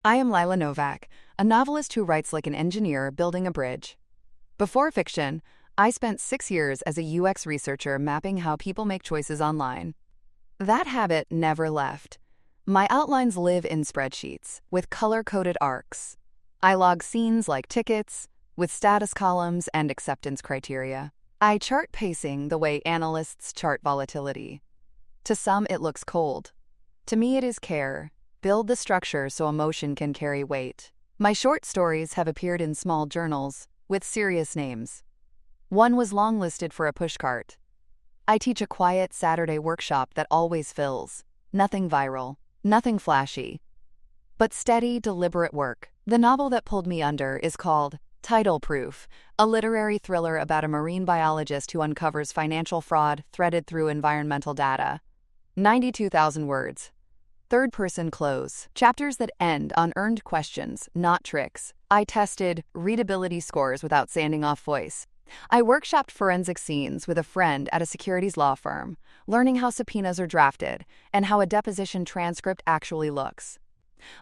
I am Lila Novak, a novelist who writes like an engineer building a bridge. Before fiction, I spent 6 years as a UX researcher mapping how people make choices online. That habit never left. My outlines live in spreadsheets, with color-coded arcs. I log scenes like tickets, with status columns and acceptance criteria. I chart pacing the way analysts chart volatility. To some, it looks cold. To me, it is care. Build the structure so emotion can carry weight. My short stories have appeared in small journals with serious names. One was longlisted for a pushcart. I teach a quiet Saturday workshop that always fills. Nothing viral, nothing flashy, but steady, deliberate work. The novel that pulled me under is called Title Proof, a literary thriller about a marine biologist who uncovers financial fraud threaded through environmental data. 92,000 words. Third-person close. Chapters that end on earned questions, not tricks. I tested readability scores without sanding off voice. I workshopped forensic scenes with a friend at a securities law firm, learning how subpoenas are drafted and how a deposition transcript actually looks.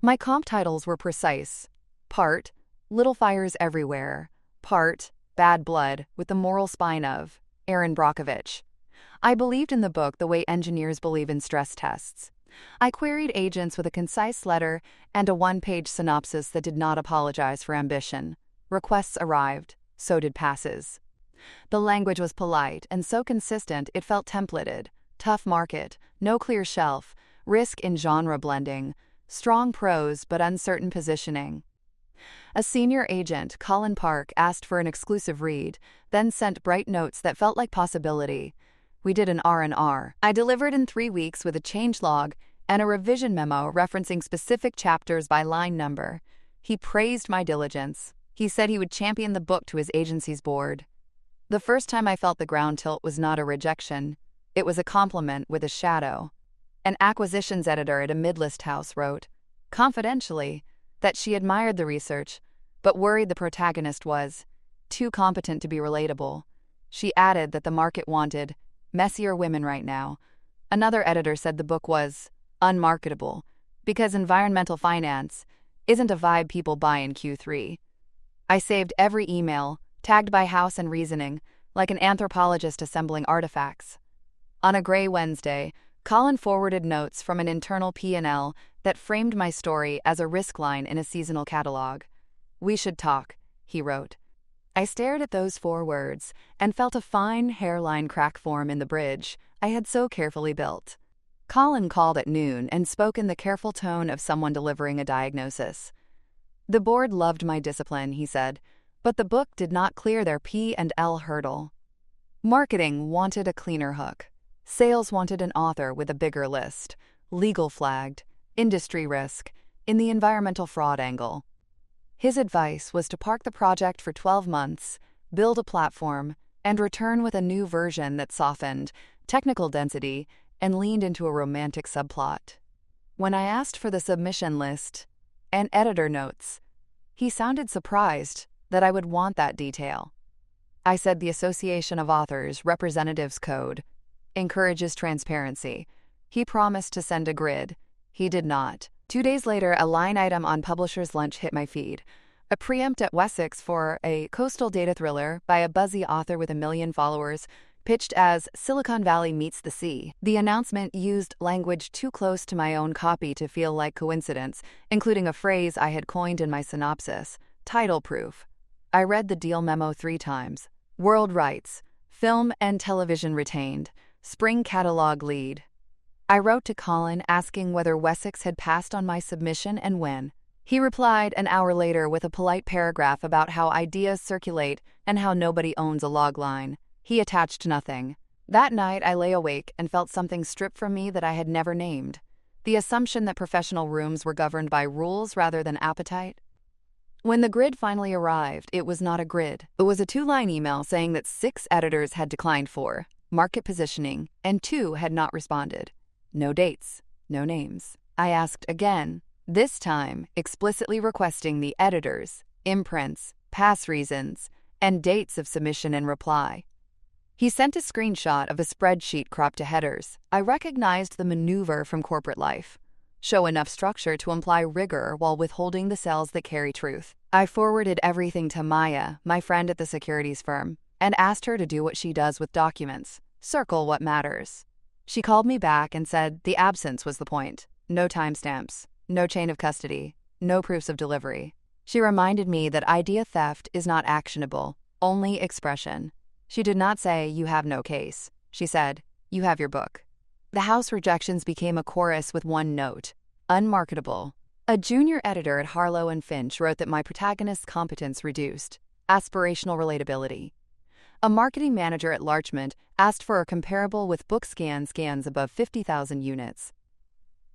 My comp titles were precise. Part, Little Fires Everywhere. Part, Bad Blood, with the moral spine of Aaron Brockovich. I believed in the book the way engineers believe in stress tests. I queried agents with a concise letter and a one-page synopsis that did not apologize for ambition. Requests arrived, so did passes. The language was polite and so consistent it felt templated. Tough market, no clear shelf, risk in genre blending, strong prose but uncertain positioning. A senior agent, Colin Park, asked for an exclusive read, then sent bright notes that felt like possibility. We did an R&R. I delivered in 3 weeks with a changelog and a revision memo referencing specific chapters by line number. He praised my diligence. He said he would champion the book to his agency's board. The first time I felt the ground tilt was not a rejection. It was a compliment with a shadow. An acquisitions editor at a mid-list house wrote, confidentially, that she admired the research, but worried the protagonist was too competent to be relatable. She added that the market wanted messier women right now. Another editor said the book was unmarketable because environmental finance isn't a vibe people buy in Q3. I saved every email, tagged by house and reasoning, like an anthropologist assembling artifacts. On a gray Wednesday, Colin forwarded notes from an internal P&L that framed my story as a risk line in a seasonal catalog. We should talk, he wrote. I stared at those 4 words and felt a fine hairline crack form in the bridge I had so carefully built. Colin called at noon and spoke in the careful tone of someone delivering a diagnosis. The board loved my discipline, he said, but the book did not clear their P&L hurdle. Marketing wanted a cleaner hook. Sales wanted an author with a bigger list. Legal flagged. Industry risk. In the environmental fraud angle. His advice was to park the project for 12 months, build a platform, and return with a new version that softened technical density and leaned into a romantic subplot. When I asked for the submission list and editor notes, he sounded surprised that I would want that detail. I said the Association of Authors Representatives Code encourages transparency. He promised to send a grid. He did not. 2 days later, a line item on Publisher's Lunch hit my feed. A preempt at Wessex for a coastal data thriller by a buzzy author with 1 million followers, pitched as Silicon Valley meets the sea. The announcement used language too close to my own copy to feel like coincidence, including a phrase I had coined in my synopsis, title proof. I read the deal memo 3 times. World rights, film and television retained, spring catalog lead. I wrote to Colin asking whether Wessex had passed on my submission and when. He replied an hour later with a polite paragraph about how ideas circulate and how nobody owns a log line. He attached nothing. That night I lay awake and felt something stripped from me that I had never named. The assumption that professional rooms were governed by rules rather than appetite. When the grid finally arrived, it was not a grid. It was a 2-line email saying that 6 editors had declined for market positioning and 2 had not responded. No dates, no names. I asked again, this time explicitly requesting the editors, imprints, pass reasons, and dates of submission and reply. He sent a screenshot of a spreadsheet cropped to headers. I recognized the maneuver from corporate life. show enough structure to imply rigor while withholding the cells that carry truth. I forwarded everything to Maya, my friend at the securities firm, and asked her to do what she does with documents: circle what matters. She called me back and said the absence was the point. No timestamps, no chain of custody, no proofs of delivery. She reminded me that idea theft is not actionable, only expression. She did not say, "You have no case." She said, "You have your book." The house rejections became a chorus with one note: unmarketable. A junior editor at Harlow and Finch wrote that my protagonist's competence reduced, aspirational relatability. A marketing manager at Larchmont asked for a comparable with book scans above 50,000 units.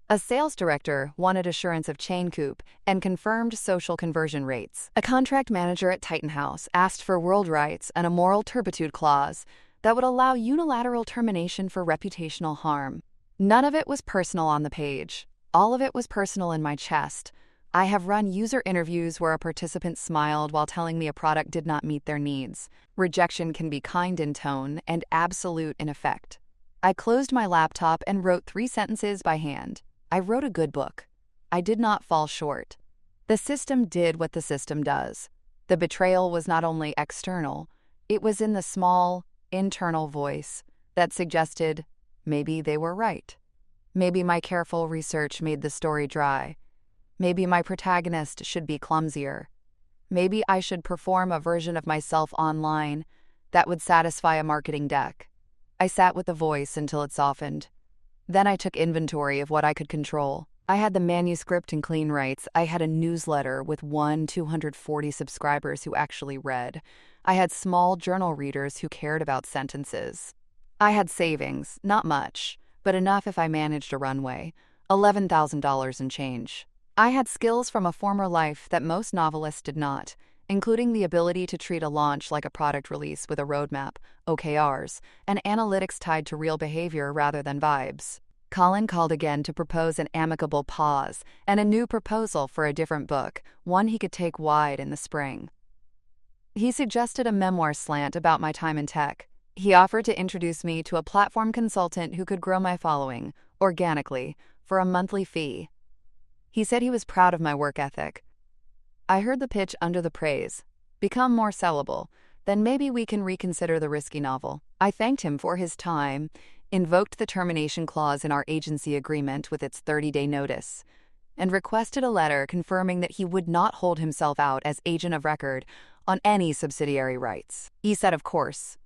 A sales director wanted assurance of chain coup and confirmed social conversion rates. A contract manager at Titan House asked for world rights and a moral turpitude clause that would allow unilateral termination for reputational harm. None of it was personal on the page. All of it was personal in my chest. I have run user interviews where a participant smiled while telling me a product did not meet their needs. Rejection can be kind in tone and absolute in effect. I closed my laptop and wrote 3 sentences by hand. I wrote a good book. I did not fall short. The system did what the system does. The betrayal was not only external, it was in the small, internal voice that suggested maybe they were right. Maybe my careful research made the story dry. Maybe my protagonist should be clumsier. Maybe I should perform a version of myself online that would satisfy a marketing deck. I sat with the voice until it softened. Then I took inventory of what I could control. I had the manuscript in clean rights. I had a newsletter with 240 subscribers who actually read. I had small journal readers who cared about sentences. I had savings, not much, but enough if I managed a runway, $11,000 and change. I had skills from a former life that most novelists did not, including the ability to treat a launch like a product release with a roadmap, OKRs, and analytics tied to real behavior rather than vibes. Colin called again to propose an amicable pause and a new proposal for a different book, one he could take wide in the spring. He suggested a memoir slant about my time in tech. He offered to introduce me to a platform consultant who could grow my following, organically, for a monthly fee. He said he was proud of my work ethic. I heard the pitch under the praise. Become more sellable, then maybe we can reconsider the risky novel. I thanked him for his time, invoked the termination clause in our agency agreement with its 30-day notice, and requested a letter confirming that he would not hold himself out as agent of record on any subsidiary rights. He said, of course.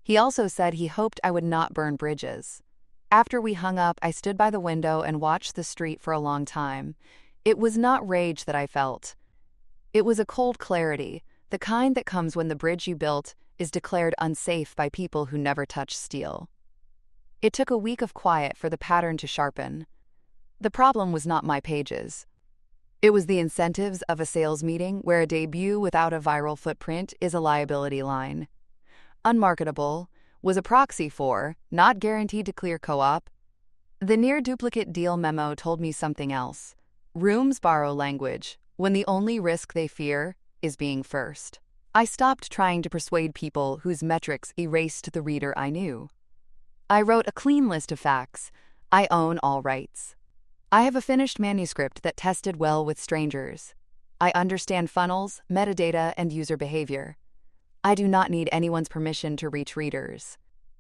He also said he hoped I would not burn bridges. After we hung up, I stood by the window and watched the street for a long time. It was not rage that I felt. It was a cold clarity, the kind that comes when the bridge you built is declared unsafe by people who never touch steel. It took a week of quiet for the pattern to sharpen. The problem was not my pages. It was the incentives of a sales meeting where a debut without a viral footprint is a liability line. Unmarketable was a proxy for, not guaranteed to clear co-op. The near-duplicate deal memo told me something else. Rooms borrow language when the only risk they fear is being first. I stopped trying to persuade people whose metrics erased the reader I knew. I wrote a clean list of facts. I own all rights. I have a finished manuscript that tested well with strangers. I understand funnels, metadata, and user behavior. I do not need anyone's permission to reach readers.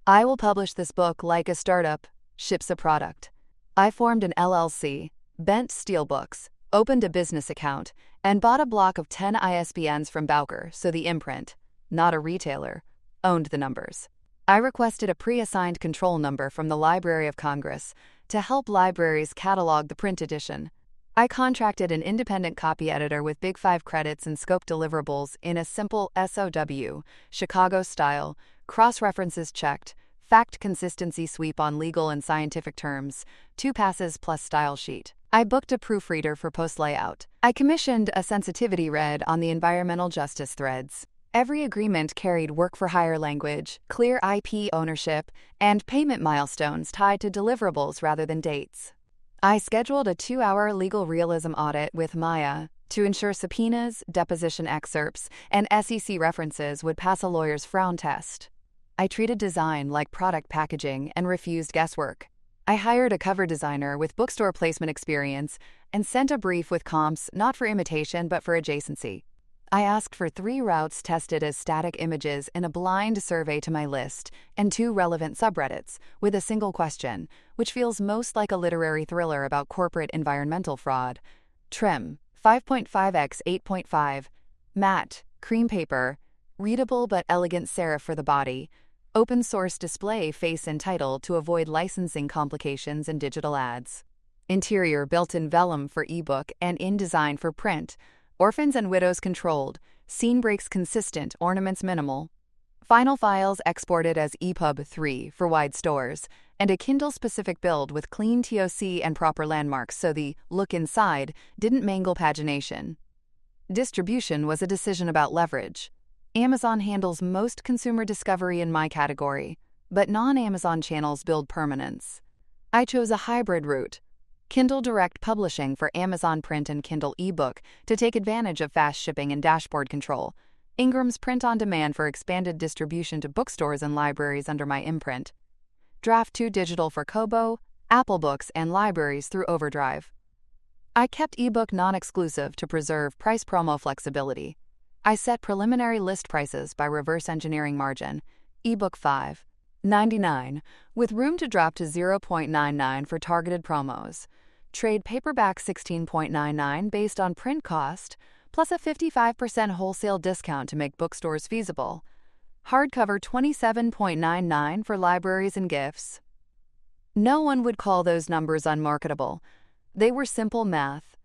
I will publish this book like a startup ships a product. I formed an LLC, bent steelbooks, opened a business account, and bought a block of 10 ISBNs from Bowker so the imprint, not a retailer, owned the numbers. I requested a pre-assigned control number from the Library of Congress to help libraries catalog the print edition. I contracted an independent copy editor with Big 5 credits and scope deliverables in a simple SOW, Chicago style, cross-references checked, fact consistency sweep on legal and scientific terms, 2 passes plus style sheet. I booked a proofreader for post layout. I commissioned a sensitivity read on the environmental justice threads. Every agreement carried work-for-hire language, clear IP ownership, and payment milestones tied to deliverables rather than dates. I scheduled a 2-hour legal realism audit with Maya to ensure subpoenas, deposition excerpts, and SEC references would pass a lawyer's frown test. I treated design like product packaging and refused guesswork. I hired a cover designer with bookstore placement experience and sent a brief with comps not for imitation but for adjacency. I asked for 3 routes tested as static images in a blind survey to my list and 2 relevant subreddits with a single question, which feels most like a literary thriller about corporate environmental fraud. Trim, 5.5x 8.5. Matte, cream paper, readable but elegant serif for the body. Open source display face and title to avoid licensing complications in digital ads. Interior built-in vellum for ebook and InDesign for print. Orphans and widows controlled, scene breaks consistent, ornaments minimal. Final files exported as EPUB 3 for wide stores, and a Kindle-specific build with clean TOC and proper landmarks so the look inside didn't mangle pagination. Distribution was a decision about leverage. Amazon handles most consumer discovery in my category, but non-Amazon channels build permanence. I chose a hybrid route. Kindle Direct Publishing for Amazon Print and Kindle eBook to take advantage of fast shipping and dashboard control. Ingram's Print on Demand for expanded distribution to bookstores and libraries under my imprint. Draft 2 Digital for Kobo, Apple Books, and libraries through Overdrive. I kept ebook non-exclusive to preserve price promo flexibility. I set preliminary list prices by reverse engineering margin. Ebook $5.99, with room to drop to $0.99 for targeted promos. Trade paperback $16.99 based on print cost, plus a 55% wholesale discount to make bookstores feasible. Hardcover $27.99 for libraries and gifts. No one would call those numbers unmarketable. They were simple math.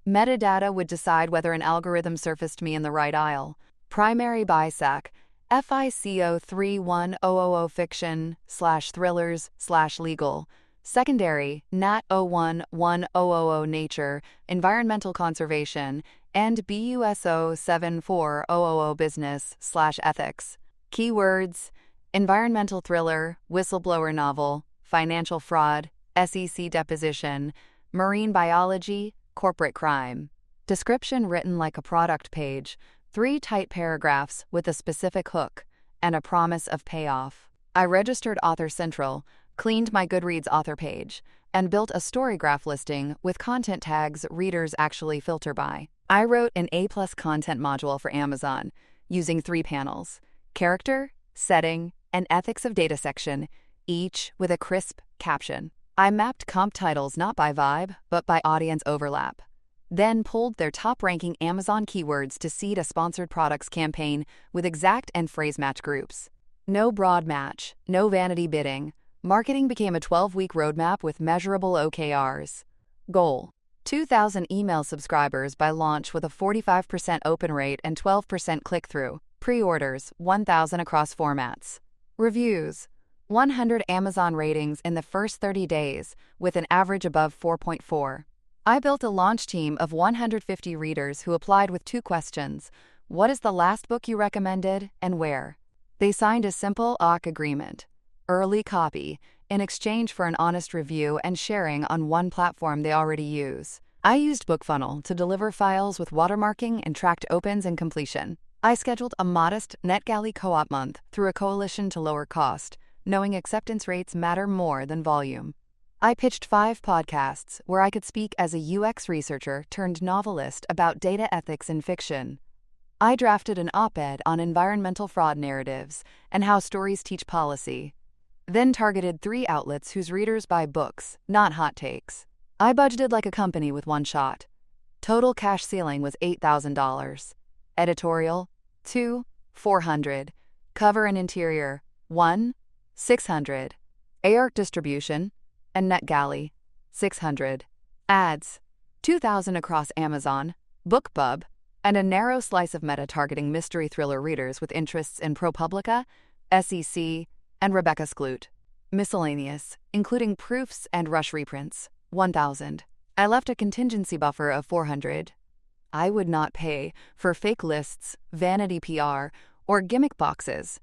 Metadata would decide whether an algorithm surfaced me in the right aisle. Primary BISAC, FICO 31000 fiction/thrillers/legal. Secondary, NAT 011000 nature, environmental conservation, and BUSO 74000 business/ethics. Keywords: environmental thriller, whistleblower novel, financial fraud, SEC deposition, marine biology, corporate crime. Description written like a product page, 3 tight paragraphs with a specific hook, and a promise of payoff. I registered Author Central, cleaned my Goodreads author page, and built a StoryGraph listing with content tags readers actually filter by. I wrote an A+ content module for Amazon, using 3 panels: character, setting, and ethics of data section, each with a crisp caption. I mapped comp titles not by vibe, but by audience overlap. Then pulled their top-ranking Amazon keywords to seed a sponsored products campaign with exact and phrase match groups. No broad match, no vanity bidding. Marketing became a 12-week roadmap with measurable OKRs. Goal: 2,000 email subscribers by launch with a 45% open rate and 12% click-through. Pre-orders: 1,000 across formats. Reviews: 100 Amazon ratings in the first 30 days, with an average above 4.4. I built a launch team of 150 readers who applied with 2 questions: what is the last book you recommended, and where? They signed a simple OC agreement. Early copy, in exchange for an honest review and sharing on one platform they already use. I used BookFunnel to deliver files with watermarking and tracked opens and completion. I scheduled a modest NetGalley co-op month through a coalition to lower cost, knowing acceptance rates matter more than volume. I pitched 5 podcasts where I could speak as a UX researcher turned novelist about data ethics in fiction. I drafted an op-ed on environmental fraud narratives and how stories teach policy. Then targeted 3 outlets whose readers buy books, not hot takes. I budgeted like a company with 1 shot. Total cash ceiling was $8,000. Editorial: 2, $400. Cover and interior: 1, $600. ARC distribution and NetGalley: $600. Ads: $2,000 across Amazon, BookBub, and a narrow slice of meta targeting mystery thriller readers with interests in ProPublica, SEC, and Rebecca Skloot. Miscellaneous, including proofs and rush reprints: 1,000. I left a contingency buffer of 400. I would not pay for fake lists, vanity PR, or gimmick boxes.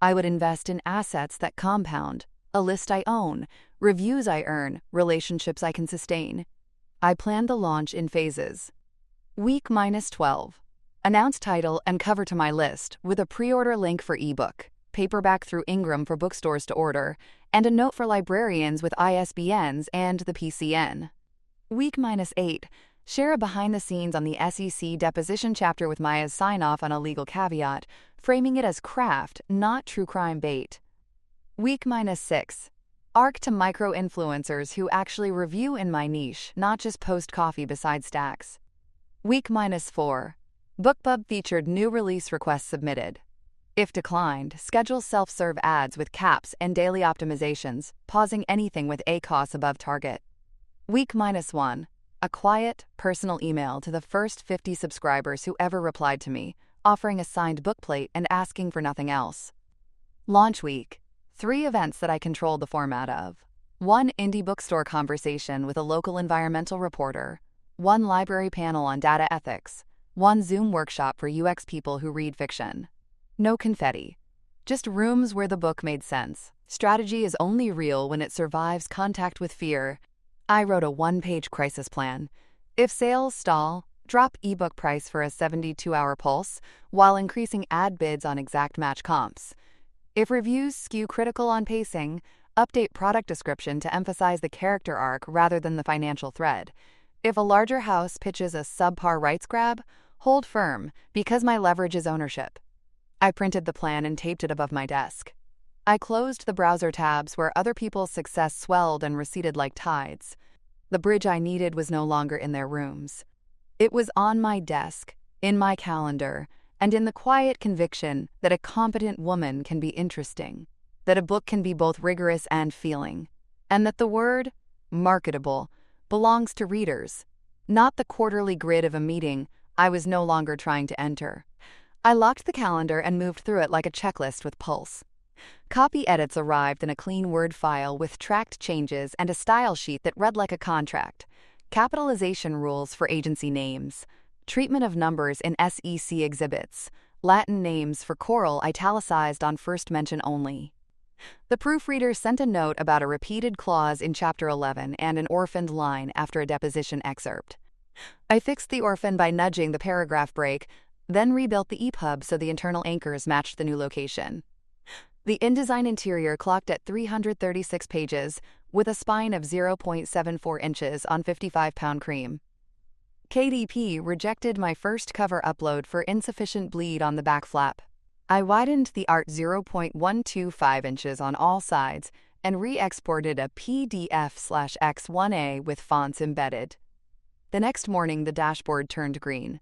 I would invest in assets that compound: a list I own, reviews I earn, relationships I can sustain. I planned the launch in phases. Week -12. Announce title and cover to my list with a pre-order link for ebook, paperback through Ingram for bookstores to order, and a note for librarians with ISBNs and the PCN. Week -8. Share a behind-the-scenes on the SEC deposition chapter with Maya's sign-off on a legal caveat, framing it as craft, not true crime bait. Week -6. Arc to micro-influencers who actually review in my niche, not just post coffee beside stacks. Week -4. BookBub featured new release requests submitted. If declined, schedule self-serve ads with caps and daily optimizations, pausing anything with ACOS above target. Week -1. A quiet, personal email to the first 50 subscribers who ever replied to me, offering a signed bookplate and asking for nothing else. Launch week. 3 events that I controlled the format of. 1 indie bookstore conversation with a local environmental reporter. 1 library panel on data ethics. 1 Zoom workshop for UX people who read fiction. No confetti. Just rooms where the book made sense. Strategy is only real when it survives contact with fear. I wrote a 1-page crisis plan. If sales stall, drop ebook price for a 72-hour pulse while increasing ad bids on exact match comps. If reviews skew critical on pacing, update product description to emphasize the character arc rather than the financial thread. If a larger house pitches a subpar rights grab, hold firm because my leverage is ownership. I printed the plan and taped it above my desk. I closed the browser tabs where other people's success swelled and receded like tides. The bridge I needed was no longer in their rooms. It was on my desk, in my calendar, and in the quiet conviction that a competent woman can be interesting, that a book can be both rigorous and feeling, and that the word, marketable, belongs to readers, not the quarterly grid of a meeting I was no longer trying to enter. I locked the calendar and moved through it like a checklist with pulse. Copy edits arrived in a clean Word file with tracked changes and a style sheet that read like a contract. Capitalization rules for agency names. Treatment of numbers in SEC exhibits. Latin names for coral italicized on first mention only. The proofreader sent a note about a repeated clause in Chapter 11 and an orphaned line after a deposition excerpt. I fixed the orphan by nudging the paragraph break, then rebuilt the EPUB so the internal anchors matched the new location. The InDesign interior clocked at 336 pages, with a spine of 0.74 inches on 55-pound cream. KDP rejected my first cover upload for insufficient bleed on the back flap. I widened the art 0.125 inches on all sides and re-exported a PDF/X1A with fonts embedded. The next morning, the dashboard turned green.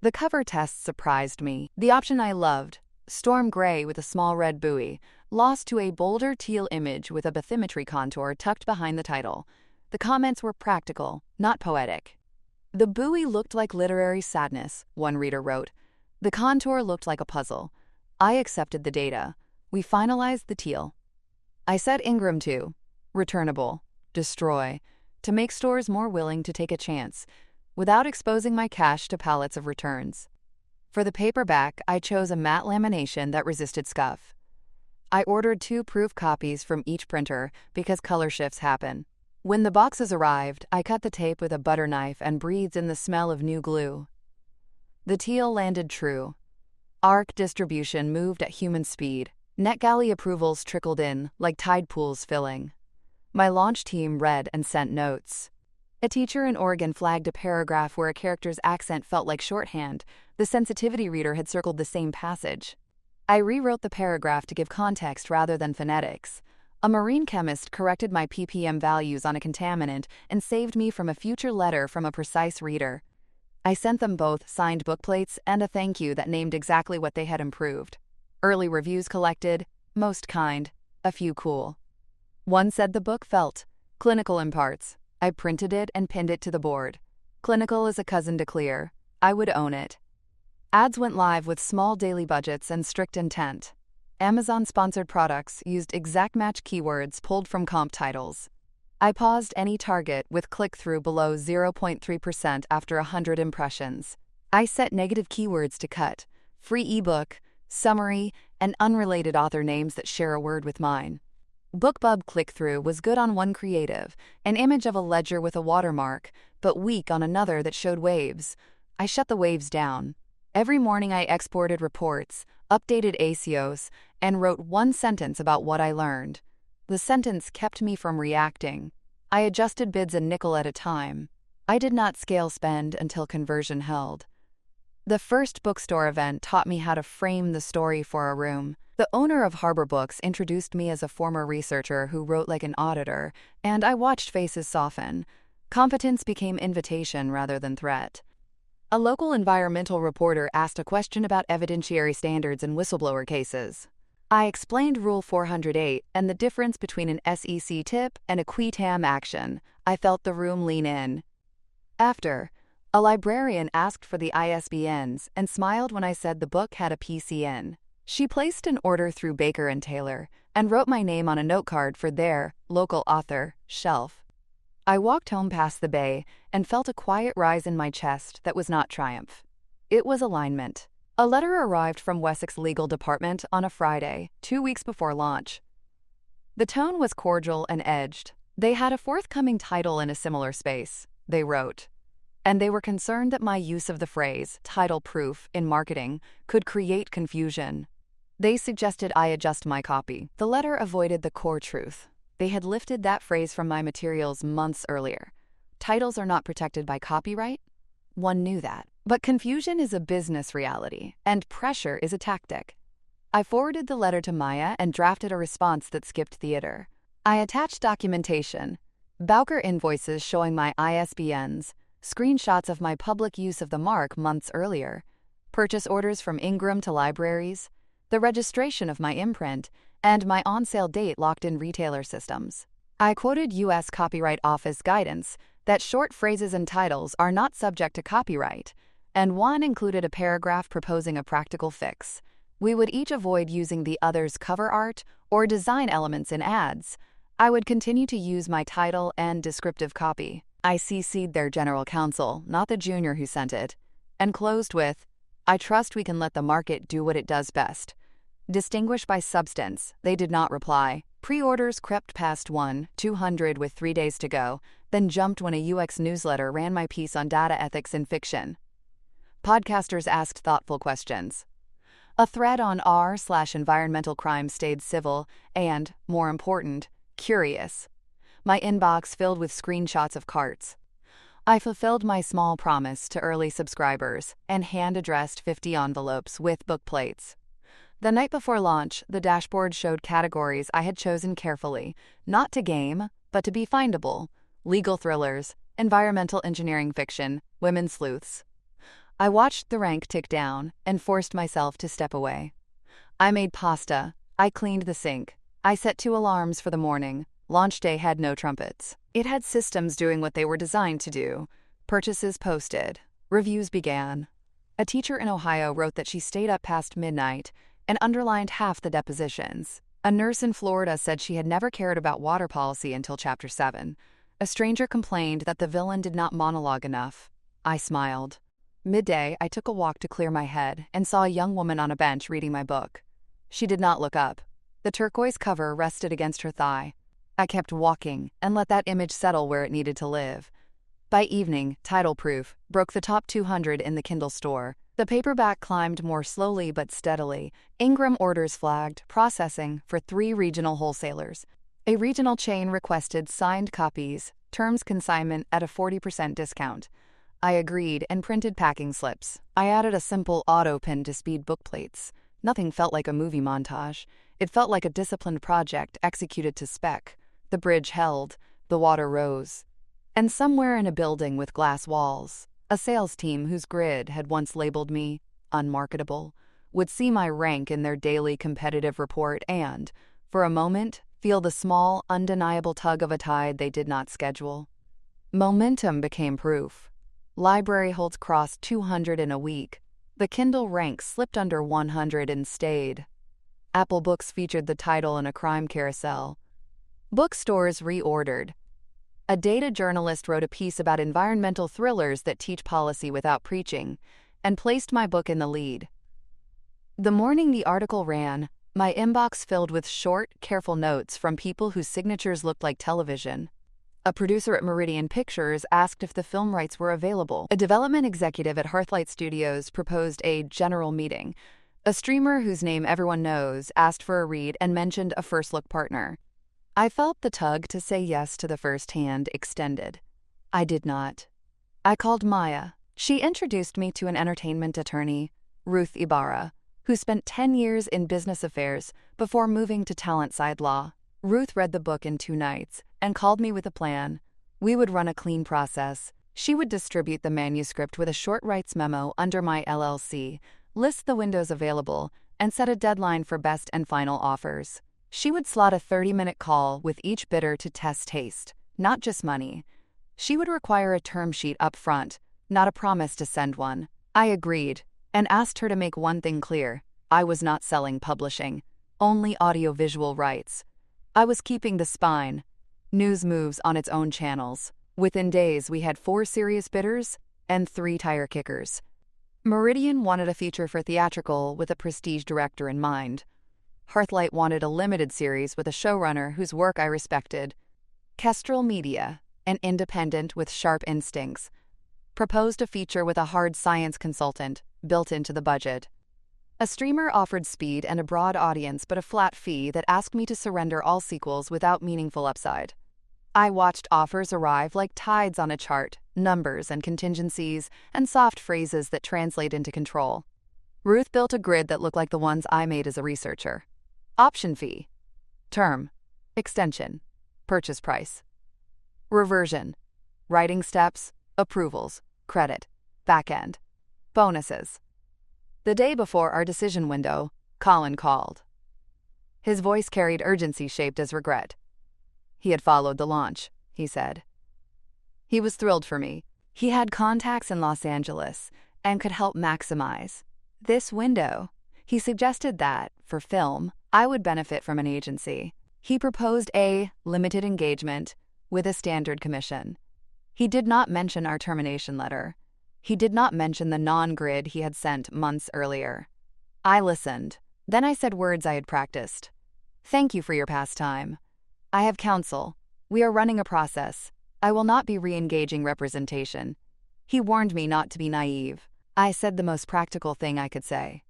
The cover test surprised me. The option I loved, storm gray with a small red buoy, lost to a bolder teal image with a bathymetry contour tucked behind the title. The comments were practical, not poetic. The buoy looked like literary sadness, one reader wrote. The contour looked like a puzzle. I accepted the data. We finalized the teal. I set Ingram to returnable, destroy, to make stores more willing to take a chance, without exposing my cache to pallets of returns. For the paperback, I chose a matte lamination that resisted scuff. I ordered 2 proof copies from each printer because color shifts happen. When the boxes arrived, I cut the tape with a butter knife and breathed in the smell of new glue. The teal landed true. ARC distribution moved at human speed. NetGalley approvals trickled in, like tide pools filling. My launch team read and sent notes. A teacher in Oregon flagged a paragraph where a character's accent felt like shorthand. The sensitivity reader had circled the same passage. I rewrote the paragraph to give context rather than phonetics. A marine chemist corrected my ppm values on a contaminant and saved me from a future letter from a precise reader. I sent them both signed bookplates and a thank you that named exactly what they had improved. Early reviews collected, most kind, a few cool. One said the book felt clinical in parts. I printed it and pinned it to the board. Clinical is a cousin to clear. I would own it. Ads went live with small daily budgets and strict intent. Amazon-sponsored products used exact match keywords pulled from comp titles. I paused any target with click-through below 0.3% after 100 impressions. I set negative keywords to cut, free ebook, summary, and unrelated author names that share a word with mine. BookBub click-through was good on one creative, an image of a ledger with a watermark, but weak on another that showed waves. I shut the waves down. Every morning I exported reports, updated ACOs, and wrote one sentence about what I learned. The sentence kept me from reacting. I adjusted bids a nickel at a time. I did not scale spend until conversion held. The first bookstore event taught me how to frame the story for a room. The owner of Harbor Books introduced me as a former researcher who wrote like an auditor, and I watched faces soften. Competence became invitation rather than threat. A local environmental reporter asked a question about evidentiary standards in whistleblower cases. I explained Rule 408 and the difference between an SEC tip and a qui tam action. I felt the room lean in. After, a librarian asked for the ISBNs and smiled when I said the book had a PCN. She placed an order through Baker & Taylor and wrote my name on a note card for their local author shelf. I walked home past the bay and felt a quiet rise in my chest that was not triumph. It was alignment. A letter arrived from Wessex Legal Department on a Friday, 2 weeks before launch. The tone was cordial and edged. They had a forthcoming title in a similar space, they wrote. And they were concerned that my use of the phrase title proof in marketing could create confusion. They suggested I adjust my copy. The letter avoided the core truth. They had lifted that phrase from my materials months earlier. Titles are not protected by copyright? One knew that. But confusion is a business reality, and pressure is a tactic. I forwarded the letter to Maya and drafted a response that skipped theater. I attached documentation, Bowker invoices showing my ISBNs, screenshots of my public use of the mark months earlier, purchase orders from Ingram to libraries, the registration of my imprint, and my on-sale date locked in retailer systems. I quoted U.S. Copyright Office guidance that short phrases and titles are not subject to copyright, and one included a paragraph proposing a practical fix. We would each avoid using the other's cover art or design elements in ads. I would continue to use my title and descriptive copy. I CC'd their general counsel, not the junior who sent it, and closed with, I trust we can let the market do what it does best. Distinguished by substance, they did not reply. Pre-orders crept past 200 with 3 days to go, then jumped when a UX newsletter ran my piece on data ethics in fiction. Podcasters asked thoughtful questions. A thread on r/environmental crime stayed civil and, more important, curious. My inbox filled with screenshots of carts. I fulfilled my small promise to early subscribers and hand-addressed 50 envelopes with book plates. The night before launch, the dashboard showed categories I had chosen carefully, not to game, but to be findable: legal thrillers, environmental engineering fiction, women sleuths. I watched the rank tick down and forced myself to step away. I made pasta. I cleaned the sink. I set 2 alarms for the morning. Launch day had no trumpets. It had systems doing what they were designed to do. Purchases posted. Reviews began. A teacher in Ohio wrote that she stayed up past midnight and underlined half the depositions. A nurse in Florida said she had never cared about water policy until Chapter 7. A stranger complained that the villain did not monologue enough. I smiled. Midday, I took a walk to clear my head and saw a young woman on a bench reading my book. She did not look up. The turquoise cover rested against her thigh. I kept walking and let that image settle where it needed to live. By evening, Title Proof broke the top 200 in the Kindle store. The paperback climbed more slowly but steadily. Ingram orders flagged processing for 3 regional wholesalers. A regional chain requested signed copies, terms consignment at a 40% discount. I agreed and printed packing slips. I added a simple auto pin to speed book plates. Nothing felt like a movie montage. It felt like a disciplined project executed to spec. The bridge held, the water rose. And somewhere in a building with glass walls, a sales team whose grid had once labeled me unmarketable would see my rank in their daily competitive report and, for a moment, feel the small, undeniable tug of a tide they did not schedule. Momentum became proof. Library holds crossed 200 in a week. The Kindle rank slipped under 100 and stayed. Apple Books featured the title in a crime carousel. Bookstores reordered. A data journalist wrote a piece about environmental thrillers that teach policy without preaching, and placed my book in the lead. The morning the article ran, my inbox filled with short, careful notes from people whose signatures looked like television. A producer at Meridian Pictures asked if the film rights were available. A development executive at Hearthlight Studios proposed a general meeting. A streamer whose name everyone knows asked for a read and mentioned a first-look partner. I felt the tug to say yes to the first hand extended. I did not. I called Maya. She introduced me to an entertainment attorney, Ruth Ibarra, who spent 10 years in business affairs before moving to talent-side law. Ruth read the book in 2 nights and called me with a plan. We would run a clean process. She would distribute the manuscript with a short rights memo under my LLC, list the windows available, and set a deadline for best and final offers. She would slot a 30-minute call with each bidder to test taste, not just money. She would require a term sheet up front, not a promise to send one. I agreed, and asked her to make one thing clear. I was not selling publishing, only audiovisual rights. I was keeping the spine. News moves on its own channels. Within days, we had 4 serious bidders and 3 tire kickers. Meridian wanted a feature for theatrical with a prestige director in mind. Hearthlight wanted a limited series with a showrunner whose work I respected. Kestrel Media, an independent with sharp instincts, proposed a feature with a hard science consultant built into the budget. A streamer offered speed and a broad audience but a flat fee that asked me to surrender all sequels without meaningful upside. I watched offers arrive like tides on a chart, numbers and contingencies, and soft phrases that translate into control. Ruth built a grid that looked like the ones I made as a researcher. Option fee, term, extension, purchase price, reversion, writing steps, approvals, credit, backend, bonuses. The day before our decision window, Colin called. His voice carried urgency shaped as regret. He had followed the launch, he said. He was thrilled for me. He had contacts in Los Angeles and could help maximize this window. He suggested that, for film, I would benefit from an agency. He proposed a limited engagement with a standard commission. He did not mention our termination letter. He did not mention the non-grid he had sent months earlier. I listened. Then I said words I had practiced. Thank you for your past time. I have counsel. We are running a process. I will not be re-engaging representation. He warned me not to be naive. I said the most practical thing I could say.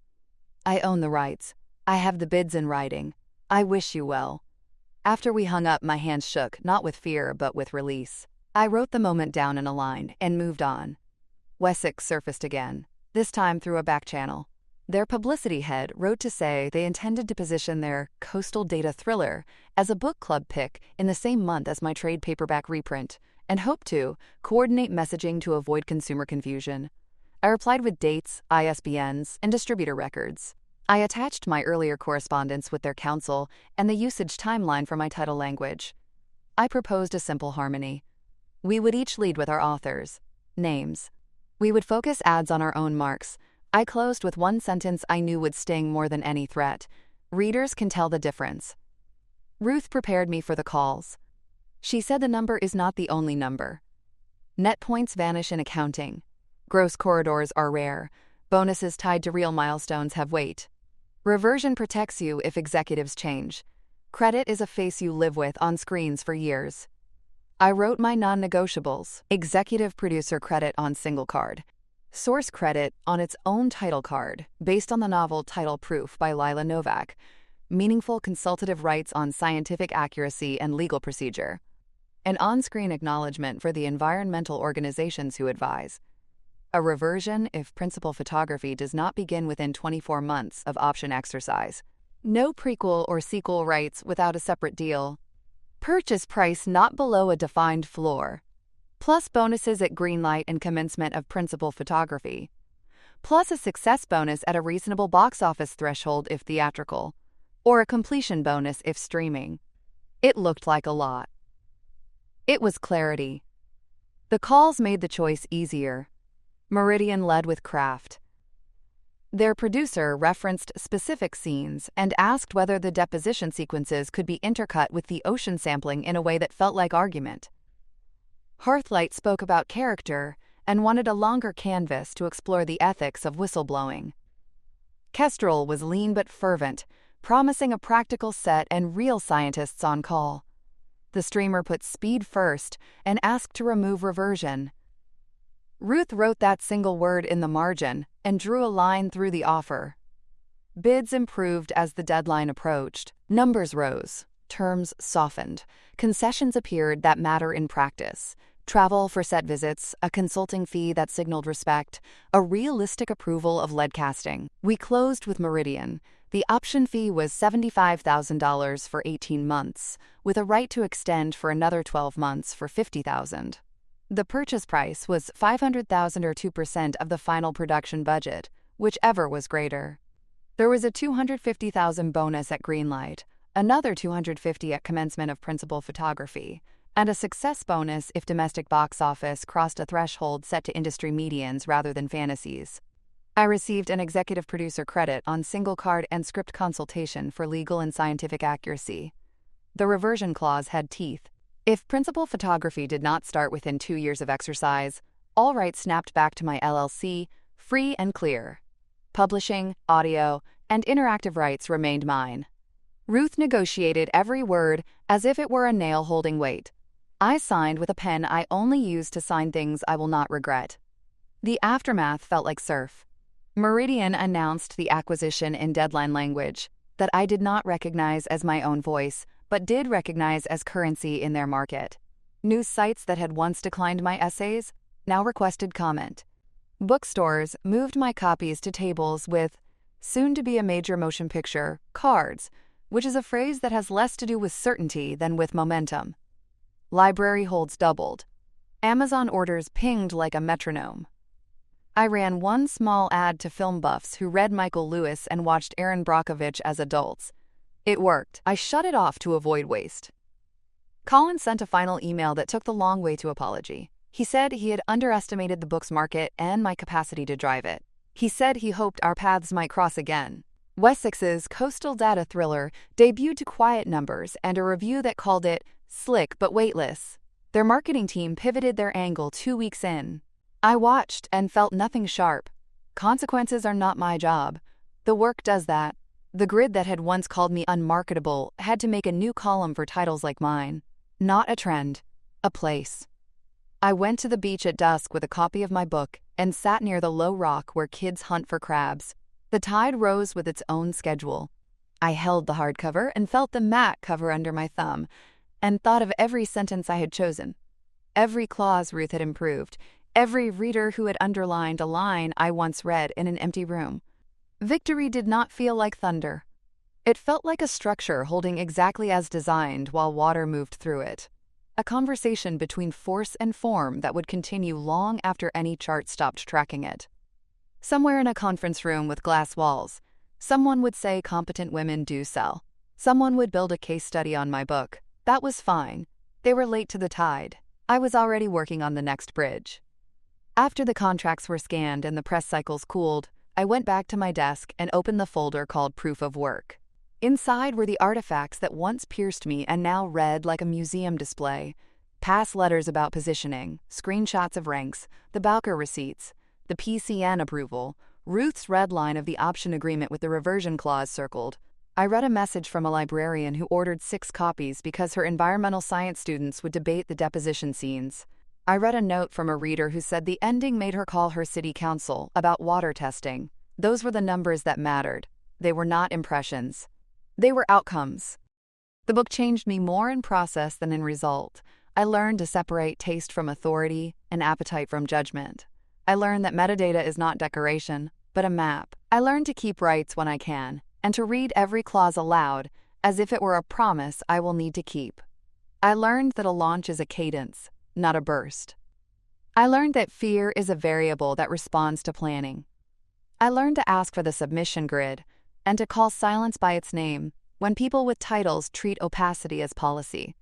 I own the rights. I have the bids in writing. I wish you well. After we hung up, my hands shook, not with fear, but with release. I wrote the moment down in a line and moved on. Wessex surfaced again, this time through a back channel. Their publicity head wrote to say they intended to position their coastal data thriller as a book club pick in the same month as my trade paperback reprint, and hoped to coordinate messaging to avoid consumer confusion. I replied with dates, ISBNs, and distributor records. I attached my earlier correspondence with their counsel and the usage timeline for my title language. I proposed a simple harmony. We would each lead with our authors' names. We would focus ads on our own marks. I closed with one sentence I knew would sting more than any threat. Readers can tell the difference. Ruth prepared me for the calls. She said the number is not the only number. Net points vanish in accounting. Gross corridors are rare. Bonuses tied to real milestones have weight. Reversion protects you if executives change. Credit is a face you live with on screens for years. I wrote my non-negotiables. Executive producer credit on single card. Source credit on its own title card, based on the novel Title Proof by Lila Novak. Meaningful consultative rights on scientific accuracy and legal procedure. An on-screen acknowledgement for the environmental organizations who advise. A reversion if principal photography does not begin within 24 months of option exercise. No prequel or sequel rights without a separate deal. Purchase price not below a defined floor. Plus bonuses at greenlight and commencement of principal photography. Plus a success bonus at a reasonable box office threshold if theatrical. Or a completion bonus if streaming. It looked like a lot. It was clarity. The calls made the choice easier. Meridian led with craft. Their producer referenced specific scenes and asked whether the deposition sequences could be intercut with the ocean sampling in a way that felt like argument. Hearthlight spoke about character and wanted a longer canvas to explore the ethics of whistleblowing. Kestrel was lean but fervent, promising a practical set and real scientists on call. The streamer put speed first and asked to remove reversion. Ruth wrote that single word in the margin and drew a line through the offer. Bids improved as the deadline approached. Numbers rose. terms softened. Concessions appeared that matter in practice. Travel for set visits, a consulting fee that signaled respect, a realistic approval of lead casting. We closed with Meridian. The option fee was $75,000 for 18 months, with a right to extend for another 12 months for $50,000. The purchase price was $500,000 or 2% of the final production budget, whichever was greater. There was a $250,000 bonus at Greenlight, another $250,000 at commencement of principal photography, and a success bonus if domestic box office crossed a threshold set to industry medians rather than fantasies. I received an executive producer credit on single card and script consultation for legal and scientific accuracy. The reversion clause had teeth. If principal photography did not start within 2 years of exercise, all rights snapped back to my LLC, free and clear. Publishing, audio, and interactive rights remained mine. Ruth negotiated every word as if it were a nail holding weight. I signed with a pen I only use to sign things I will not regret. The aftermath felt like surf. Meridian announced the acquisition in deadline language that I did not recognize as my own voice, but did recognize as currency in their market. News sites that had once declined my essays now requested comment. Bookstores moved my copies to tables with soon-to-be a major motion picture cards, which is a phrase that has less to do with certainty than with momentum. Library holds doubled. Amazon orders pinged like a metronome. I ran one small ad to film buffs who read Michael Lewis and watched Aaron Brockovich as adults. It worked. I shut it off to avoid waste. Colin sent a final email that took the long way to apology. He said he had underestimated the book's market and my capacity to drive it. He said he hoped our paths might cross again. Wessex's coastal data thriller debuted to quiet numbers and a review that called it slick but weightless. Their marketing team pivoted their angle 2 weeks in. I watched and felt nothing sharp. Consequences are not my job. The work does that. The grid that had once called me unmarketable had to make a new column for titles like mine. Not a trend, a place. I went to the beach at dusk with a copy of my book and sat near the low rock where kids hunt for crabs. The tide rose with its own schedule. I held the hardcover and felt the matte cover under my thumb, and thought of every sentence I had chosen. Every clause Ruth had improved, every reader who had underlined a line I once read in an empty room. Victory did not feel like thunder. It felt like a structure holding exactly as designed while water moved through it. A conversation between force and form that would continue long after any chart stopped tracking it. Somewhere in a conference room with glass walls, someone would say competent women do sell. Someone would build a case study on my book. That was fine. They were late to the tide. I was already working on the next bridge. After the contracts were scanned and the press cycles cooled, I went back to my desk and opened the folder called Proof of Work. Inside were the artifacts that once pierced me and now read like a museum display. Past letters about positioning, screenshots of ranks, the Bowker receipts, the PCN approval, Ruth's red line of the option agreement with the reversion clause circled. I read a message from a librarian who ordered 6 copies because her environmental science students would debate the deposition scenes. I read a note from a reader who said the ending made her call her city council about water testing. Those were the numbers that mattered. They were not impressions. They were outcomes. The book changed me more in process than in result. I learned to separate taste from authority and appetite from judgment. I learned that metadata is not decoration, but a map. I learned to keep rights when I can, and to read every clause aloud as if it were a promise I will need to keep. I learned that a launch is a cadence, not a burst. I learned that fear is a variable that responds to planning. I learned to ask for the submission grid and to call silence by its name when people with titles treat opacity as policy.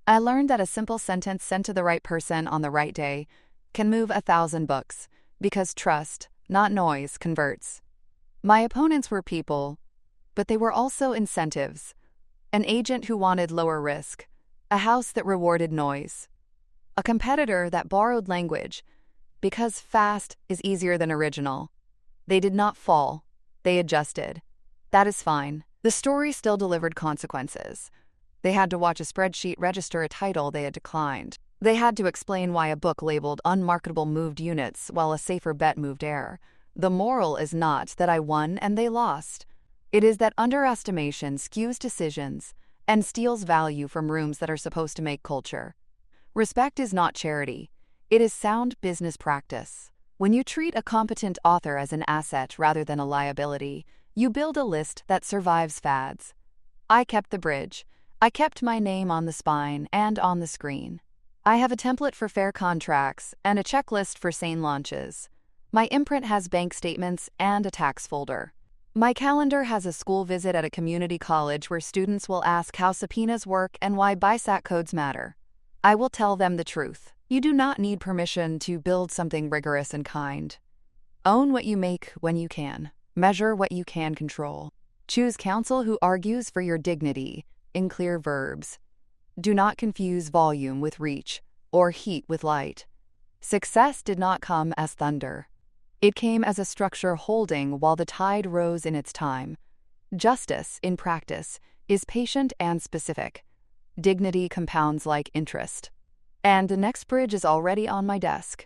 I learned that a simple sentence sent to the right person on the right day can move 1,000 books, because trust, not noise, converts. My opponents were people, but they were also incentives. An agent who wanted lower risk, a house that rewarded noise, a competitor that borrowed language, because fast is easier than original. They did not fall, they adjusted. That is fine. The story still delivered consequences. They had to watch a spreadsheet register a title they had declined. They had to explain why a book labeled Unmarketable moved units while a safer bet moved air. The moral is not that I won and they lost. It is that underestimation skews decisions, and steals value from rooms that are supposed to make culture. Respect is not charity. It is sound business practice. When you treat a competent author as an asset rather than a liability, you build a list that survives fads. I kept the bridge. I kept my name on the spine and on the screen. I have a template for fair contracts and a checklist for sane launches. My imprint has bank statements and a tax folder. My calendar has a school visit at a community college where students will ask how subpoenas work and why BISAC codes matter. I will tell them the truth. You do not need permission to build something rigorous and kind. Own what you make when you can. Measure what you can control. Choose counsel who argues for your dignity in clear verbs. Do not confuse volume with reach or heat with light. Success did not come as thunder. It came as a structure holding while the tide rose in its time. Justice, in practice, is patient and specific. Dignity compounds like interest. And the next bridge is already on my desk.